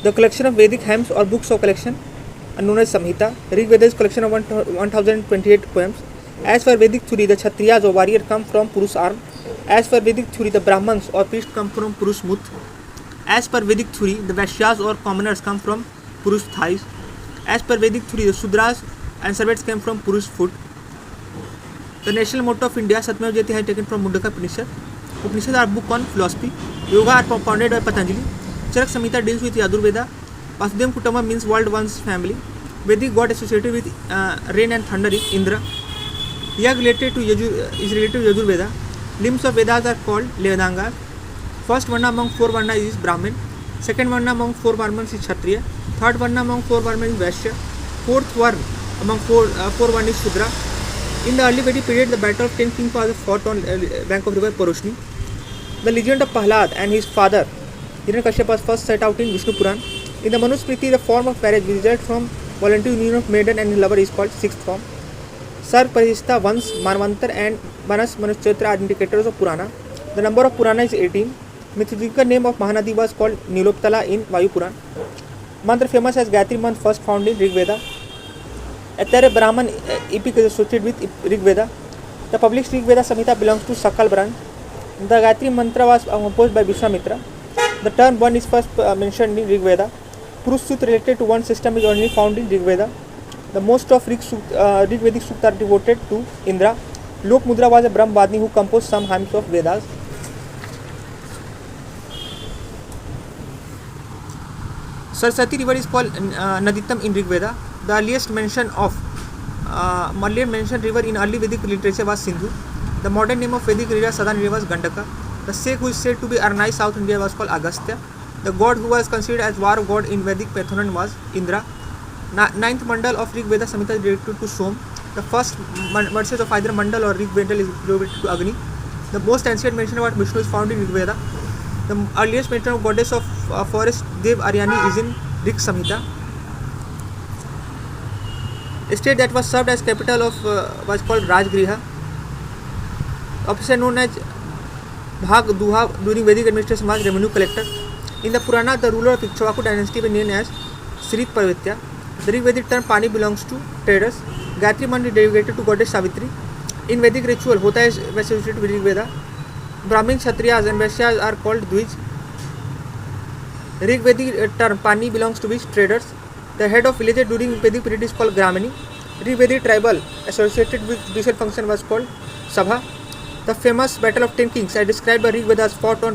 The collection of Vedic hymns or books of collection are known as Samhita. Rig Veda is collection of 1028 poems. As for Vedic theory, the Kshatriyas or warrior come from Purush arm. As per Vedic theory, the Brahmans or priests come from Purush muth. As per Vedic theory, the Vaishyas or commoners come from Purush thighs. As per Vedic theory, the Sudras and servants came from Purush foot. The national motto of India, Satyamev Jayate, is taken from Mundaka Upanishad. Upanishads are book on philosophy. Yoga are propounded by Patanjali. Charak Samhita deals with Yajurveda. Vasudhaiva Kutambam means world one's family. Vedic god associated with rain and thunder is Indra. Yag related to Yajurveda. Limbs of Vedas are called Vedangas. First Varna among four Varnas is Brahmin. Second Varna among four Varnas is Kshatriya. Third Varna among four Varnas is Vaishya. Fourth Varna among four Varnas is Shudra. In the early Vedic period, the battle of 10 kings was fought on bank of river Poroshni. The legend of Prahlad and his father Hiranyakashipu was first set out in Vishnu Puran. In the Manusmriti, the form of marriage which results from voluntary union of maiden and lover is called sixth form. Sarv, Parishta, Vans, Manvantar and Manas, Manuschatra are indicators of Purana. The number of Purana is 18. Mythological name of Mahanadi was called Niloptala in Vayu Puran. Mantra famous as Gayatri Mantra first found in Rig Veda. Atarya Brahman epic is associated with Rig Veda. The published Rig Veda Samhita belongs to Sakal branch. The Gayatri Mantra was composed by Vishwamitra. The term one is first mentioned in Rig Veda. Purush Sut related to one system is only found in Rig Veda. The most of Rig Vedic Sukta are devoted to Indra. Lok Mudra was a Brahmavadini who composed some hymns of Vedas. Saraswati river is called Naditam in Rig Veda. The earliest mention river in early Vedic literature was Sindhu. The modern name of Vedic river southern India was Gandaka. The Sheikh who is said to be Arnai South India was called Agastya. The god who was considered as war god in Vedic pantheon was Indra. Ninth mandal of Rig Veda Samhita is related to Som. The first verses of either mandal or Rig Veda is related to Agni. The most ancient mention about Vishnu is found in Rig Veda. The earliest mention of goddess of forest Dev Aryani is in Rig Samhita. A state that was served as capital of was called Rajgriha. Officer known as Bhag Duha during Vedic administration was revenue collector. In the Purana, the ruler of Ikshvaku dynasty was known as Srit Parvatya. The Rig Vedic term Pani belongs to traders. Gayatri Mantra is dedicated to goddess Savitri. In Vedic ritual, Hota is associated with Rig Veda. Brahmin, Kshatriyas and Vaishyas are called Dvij. Rig Vedic term Pani belongs to which traders. The head of village during Vedic period is called Gramini. Rig Vedic tribal associated with judicial function was called Sabha. The famous battle of 10 kings as described by Rig Veda fought on